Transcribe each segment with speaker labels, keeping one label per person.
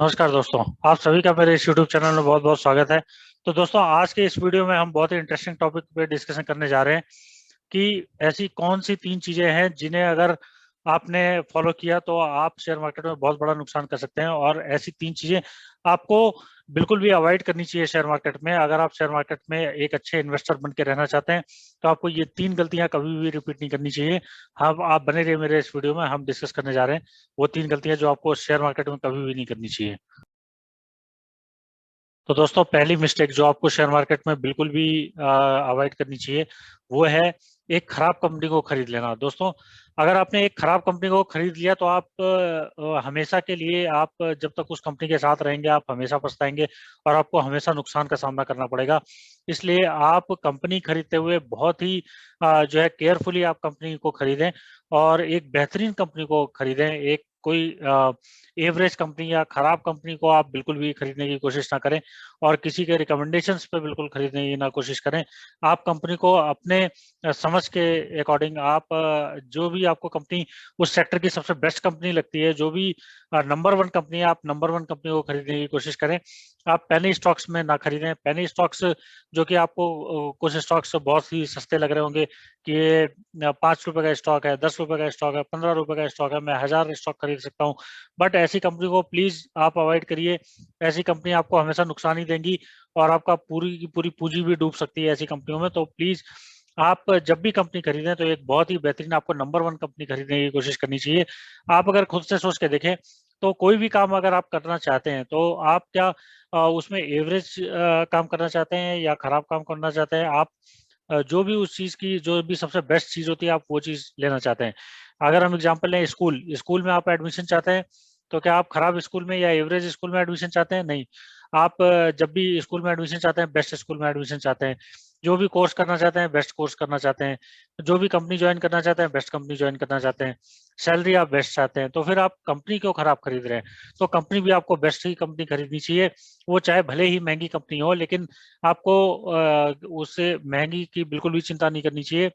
Speaker 1: नमस्कार दोस्तों। आप सभी का मेरे इस YouTube चैनल में बहुत बहुत स्वागत है। तो दोस्तों, आज के इस वीडियो में हम बहुत ही इंटरेस्टिंग टॉपिक पे डिस्कशन करने जा रहे हैं कि ऐसी कौन सी तीन चीजें हैं जिन्हें अगर आपने फॉलो किया तो आप शेयर मार्केट में बहुत बड़ा नुकसान कर सकते हैं, और ऐसी तीन चीजें आपको बिल्कुल भी अवॉइड करनी चाहिए शेयर मार्केट में। अगर आप शेयर मार्केट में एक अच्छे इन्वेस्टर बन के रहना चाहते हैं तो आपको ये तीन गलतियां कभी भी रिपीट नहीं करनी चाहिए। हम आप बने रहिए मेरे इस वीडियो में, हम डिस्कस करने जा रहे हैं वो तीन गलतियां जो आपको शेयर मार्केट में कभी भी नहीं करनी चाहिए। तो दोस्तों, पहली मिस्टेक जो आपको शेयर मार्केट में बिल्कुल भी अवॉइड करनी चाहिए वो है एक खराब कंपनी को खरीद लेना। दोस्तों, अगर आपने एक खराब कंपनी को खरीद लिया तो आप हमेशा के लिए, आप जब तक उस कंपनी के साथ रहेंगे आप हमेशा पछताएंगे और आपको हमेशा नुकसान का सामना करना पड़ेगा। इसलिए आप कंपनी खरीदते हुए बहुत ही जो है केयरफुली आप कंपनी को खरीदें, और एक बेहतरीन कंपनी को खरीदें। एक कोई एवरेज कंपनी या खराब कंपनी को आप बिल्कुल भी खरीदने की कोशिश ना करें, और किसी के रिकमेंडेशंस पे बिल्कुल खरीदने की ना कोशिश करें। आप कंपनी को अपने समझ के अकॉर्डिंग, आप जो भी आपको कंपनी उस सेक्टर की सबसे बेस्ट कंपनी लगती है, जो भी नंबर वन कंपनी है, आप नंबर वन कंपनी को खरीदने की कोशिश करें। आप पेनी स्टॉक्स में ना खरीदें। पेनी स्टॉक्स जो कि आपको कुछ स्टॉक्स बहुत ही सस्ते लग रहे होंगे कि ये 5 रुपए का स्टॉक है, 10 रुपए का स्टॉक है, 15 रुपए का स्टॉक है, मैं 1000 स्टॉक खरीद सकता हूँ। बट ऐसी कंपनी को प्लीज आप अवॉइड करिए। ऐसी कंपनी आपको हमेशा नुकसान ही देंगी और आपका पूरी की पूरी पूंजी भी डूब सकती है ऐसी कंपनियों में। तो प्लीज आप जब भी कंपनी खरीदें तो एक बहुत ही बेहतरीन आपको नंबर वन कंपनी खरीदने की कोशिश करनी चाहिए। आप अगर खुद से सोच के देखें तो कोई भी काम अगर आप करना चाहते हैं तो आप क्या उसमें एवरेज काम करना चाहते हैं या खराब काम करना चाहते हैं? आप जो भी उस चीज की जो भी सबसे बेस्ट चीज होती है आप वो चीज लेना चाहते हैं। अगर हम एग्जांपल लें, स्कूल स्कूल में आप एडमिशन चाहते हैं तो क्या आप खराब स्कूल में या एवरेज स्कूल में एडमिशन चाहते हैं? नहीं। आप जब भी स्कूल में एडमिशन चाहते हैं बेस्ट स्कूल में एडमिशन चाहते हैं। जो भी कोर्स करना चाहते हैं बेस्ट कोर्स करना चाहते हैं। जो भी कंपनी ज्वाइन करना चाहते हैं बेस्ट कंपनी ज्वाइन करना चाहते हैं। सैलरी आप बेस्ट चाहते हैं, तो फिर आप कंपनी क्यों खराब खरीद रहे हैं? तो कंपनी भी आपको बेस्ट ही कंपनी खरीदनी चाहिए। वो चाहे भले ही महंगी कंपनी हो, लेकिन आपको उससे महंगी की बिल्कुल भी चिंता नहीं करनी चाहिए।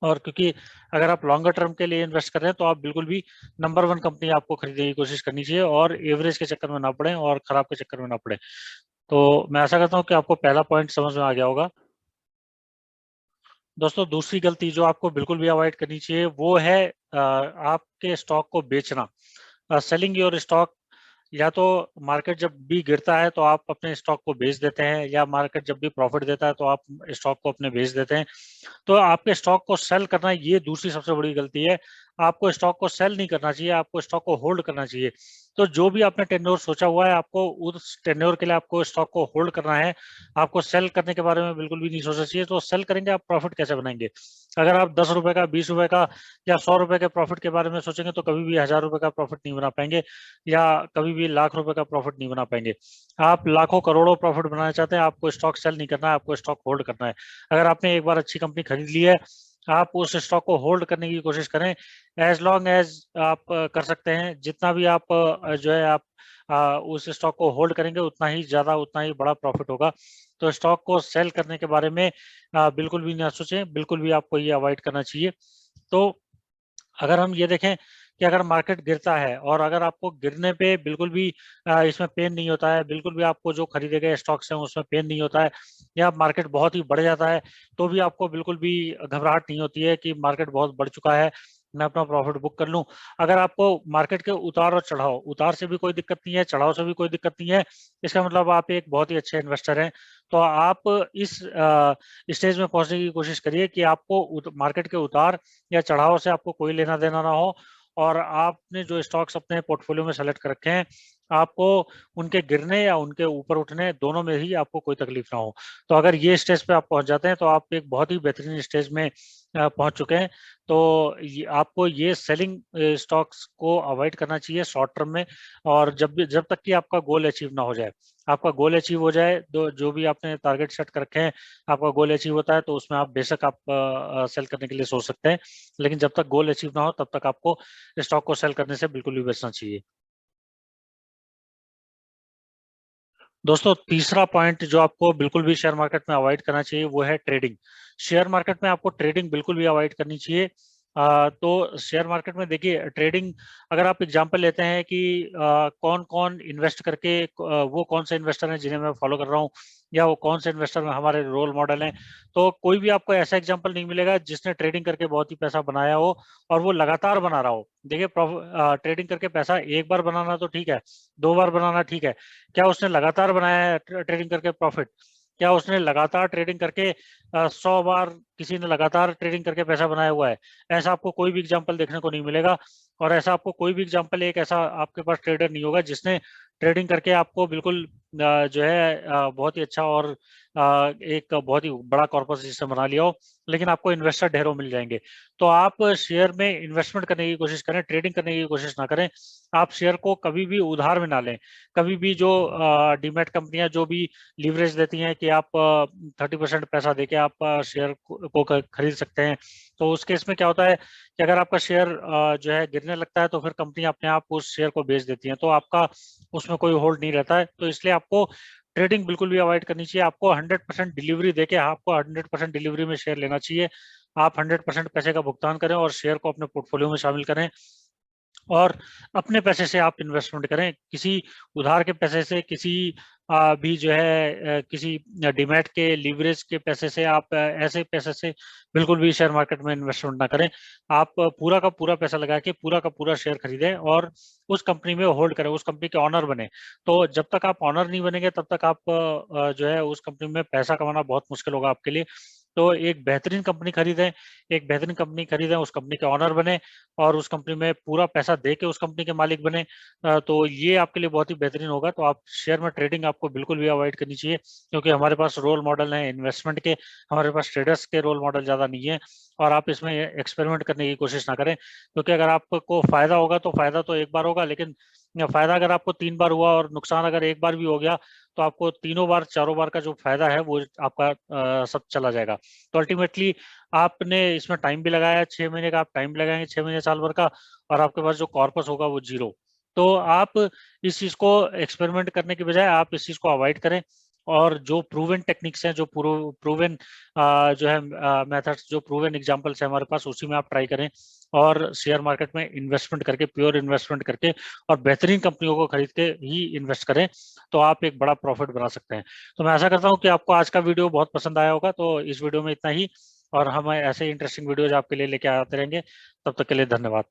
Speaker 1: और क्योंकि अगर आप लॉन्गर टर्म के लिए इन्वेस्ट कर रहे हैं तो आप बिल्कुल भी नंबर वन कंपनी आपको खरीदने की कोशिश करनी चाहिए, और एवरेज के चक्कर में ना पड़े और खराब के चक्कर में ना पड़े। तो मैं आशा करता हूँ कि आपको पहला पॉइंट समझ में आ गया होगा। दोस्तों, दूसरी गलती जो आपको बिल्कुल भी अवॉइड करनी चाहिए वो है आपके स्टॉक को बेचना। Selling your stock. या तो मार्केट जब भी गिरता है तो आप अपने स्टॉक को बेच देते हैं, या मार्केट जब भी प्रॉफिट देता है तो आप स्टॉक को अपने बेच देते हैं। तो आपके स्टॉक को सेल करना ये दूसरी सबसे बड़ी गलती है। आपको स्टॉक को सेल नहीं करना चाहिए, आपको स्टॉक को होल्ड करना चाहिए। तो जो भी आपने टेन्योर सोचा हुआ है आपको उस टेन्योर के लिए आपको स्टॉक को होल्ड करना है। आपको सेल करने के बारे में बिल्कुल भी नहीं सोचना चाहिए। तो सेल करेंगे आप प्रॉफिट कैसे बनाएंगे? अगर आप 10 रुपए का, 20 रुपए का या 100 रुपए के प्रॉफिट के बारे में सोचेंगे तो कभी भी 1000 रुपए का प्रॉफिट नहीं बना पाएंगे, या कभी भी लाख रुपए का प्रॉफिट नहीं बना पाएंगे। आप लाखों करोड़ों प्रॉफिट बनाना चाहते हैं, आपको स्टॉक सेल नहीं करना है, आपको स्टॉक होल्ड करना है। अगर आपने एक बार अच्छी कंपनी खरीद ली है, आप उस स्टॉक को होल्ड करने की कोशिश करें। एज लॉन्ग एज आप कर सकते हैं, जितना भी आप जो है आप उस स्टॉक को होल्ड करेंगे उतना ही ज्यादा, उतना ही बड़ा प्रॉफिट होगा। तो स्टॉक को सेल करने के बारे में बिल्कुल भी ना सोचें, बिल्कुल भी आपको ये अवॉइड करना चाहिए। तो अगर हम ये देखें कि अगर मार्केट गिरता है और अगर आपको गिरने पे बिल्कुल भी इसमें पेन नहीं होता है, बिल्कुल भी आपको जो खरीदे गए स्टॉक्स हैं उसमें पेन नहीं होता है, या मार्केट बहुत ही बढ़ जाता है तो भी आपको बिल्कुल भी घबराहट नहीं होती है कि मार्केट बहुत बढ़ चुका है, मैं अपना प्रॉफिट बुक कर लूं। अगर आपको मार्केट के उतार और चढ़ाव, उतार से भी कोई दिक्कत नहीं है, चढ़ाव से भी कोई दिक्कत नहीं है, इसका मतलब आप एक बहुत ही अच्छे इन्वेस्टर हैं। तो आप इस स्टेज में पहुंचने की कोशिश करिए कि आपको मार्केट के उतार या चढ़ाव से आपको कोई लेना देना ना हो, और आपने जो स्टॉक्स अपने पोर्टफोलियो में सेलेक्ट कर रखे हैं आपको उनके गिरने या उनके ऊपर उठने दोनों में ही आपको कोई तकलीफ ना हो। तो अगर ये स्टेज पे आप पहुंच जाते हैं तो आप एक बहुत ही बेहतरीन स्टेज में पहुंच चुके हैं। तो आपको ये सेलिंग स्टॉक्स को अवॉइड करना चाहिए शॉर्ट टर्म में, और जब तक कि आपका गोल अचीव ना हो जाए। आपका गोल अचीव हो जाए तो जो भी आपने टारगेट सेट कर रखे हैं, आपका गोल अचीव होता है तो उसमें आप बेशक आप सेल करने के लिए सोच सकते हैं। लेकिन जब तक गोल अचीव ना हो तब तक आपको स्टॉक को सेल करने से बिल्कुल भी बचना चाहिए। दोस्तों, तीसरा पॉइंट जो आपको बिल्कुल भी शेयर मार्केट में अवॉइड करना चाहिए वो है ट्रेडिंग। शेयर मार्केट में आपको ट्रेडिंग बिल्कुल भी अवॉइड करनी चाहिए। तो शेयर मार्केट में देखिए ट्रेडिंग, अगर आप एग्जांपल लेते हैं कि कौन कौन इन्वेस्ट करके, वो कौन से इन्वेस्टर हैं जिन्हें मैं फॉलो कर रहा हूँ, या वो कौन से इन्वेस्टर हमारे रोल मॉडल हैं, तो कोई भी आपको ऐसा एग्जांपल नहीं मिलेगा जिसने ट्रेडिंग करके बहुत ही पैसा बनाया हो और वो लगातार बना रहा हो। देखिए ट्रेडिंग करके पैसा एक बार बनाना तो ठीक है, दो बार बनाना ठीक है, क्या उसने लगातार बनाया है ट्रेडिंग करके प्रॉफिट? क्या उसने लगातार ट्रेडिंग करके 100 बार किसी ने लगातार ट्रेडिंग करके पैसा बनाया हुआ है? ऐसा आपको कोई भी एग्जांपल देखने को नहीं मिलेगा। और ऐसा आपको कोई भी एग्जांपल, एक ऐसा आपके पास ट्रेडर नहीं होगा जिसने ट्रेडिंग करके आपको बिल्कुल जो है बहुत ही अच्छा और एक बहुत ही बड़ा कॉर्पस जिससे बना लिया हो, लेकिन आपको इन्वेस्टर ढेरों मिल जाएंगे। तो आप शेयर में इन्वेस्टमेंट करने की कोशिश करें, ट्रेडिंग करने की कोशिश ना करें। आप शेयर को कभी भी उधार में ना लें। कभी भी जो डीमैट कंपनियां जो भी लीवरेज देती हैं कि आप 30% पैसा देके आप शेयर को खरीद सकते हैं, तो उस केस में क्या होता है कि अगर आपका शेयर जो है गिरने लगता है तो फिर कंपनी अपने आप उस शेयर को बेच देती है, तो आपका उसमें कोई होल्ड नहीं रहता है। तो इसलिए आपको ट्रेडिंग बिल्कुल भी अवॉइड करनी चाहिए। आपको 100% डिलीवरी देके आपको 100% डिलीवरी में शेयर लेना चाहिए। आप 100% पैसे का भुगतान करें और शेयर को अपने पोर्टफोलियो में शामिल करें, और अपने पैसे से आप इन्वेस्टमेंट करें। किसी उधार के पैसे से, किसी भी जो है किसी डीमैट के लीवरेज के पैसे से, आप ऐसे पैसे से बिल्कुल भी शेयर मार्केट में इन्वेस्टमेंट ना करें। आप पूरा का पूरा पैसा लगा के पूरा का पूरा शेयर खरीदें और उस कंपनी में होल्ड करें, उस कंपनी के ऑनर बने। तो जब तक आप ऑनर नहीं बनेंगे तब तक आप जो है उस कंपनी में पैसा कमाना बहुत मुश्किल होगा आपके लिए। तो एक बेहतरीन कंपनी खरीदें, एक बेहतरीन कंपनी खरीदें, उस कंपनी के ऑनर बने और उस कंपनी में पूरा पैसा दे के उस कंपनी के मालिक बने। तो ये आपके लिए बहुत ही बेहतरीन होगा। तो आप शेयर में ट्रेडिंग आपको बिल्कुल भी अवॉइड करनी चाहिए, क्योंकि हमारे पास रोल मॉडल हैं इन्वेस्टमेंट के, हमारे पास ट्रेडर्स के रोल मॉडल ज़्यादा नहीं है। और आप इसमें एक्सपेरिमेंट करने की कोशिश ना करें, क्योंकि अगर आपको फायदा होगा तो फायदा तो एक बार होगा, लेकिन फायदा अगर आपको 3 बार हुआ और नुकसान अगर एक बार भी हो गया, तो आपको तीनों बार चारों बार का जो फायदा है वो आपका सब चला जाएगा। तो अल्टीमेटली आपने इसमें टाइम भी लगाया, 6 महीने का आप टाइम लगाएंगे, 6 महीने साल भर का, और आपके पास जो कॉर्पस होगा वो जीरो। तो आप इस चीज को एक्सपेरिमेंट करने के बजाय आप इस चीज को अवॉइड करें, और जो प्रूवन टेक्निक्स हैं, जो प्रूवन जो है मेथड्स, जो प्रूवन एग्जांपल्स है हमारे पास, उसी में आप ट्राई करें। और शेयर मार्केट में इन्वेस्टमेंट करके, प्योर इन्वेस्टमेंट करके और बेहतरीन कंपनियों को खरीद के ही इन्वेस्ट करें, तो आप एक बड़ा प्रॉफिट बना सकते हैं। तो मैं आशा करता हूँ कि आपको आज का वीडियो बहुत पसंद आया होगा। तो इस वीडियो में इतना ही, और हम ऐसे इंटरेस्टिंग वीडियोज आपके लिए लेके आते रहेंगे। तब तक के लिए धन्यवाद।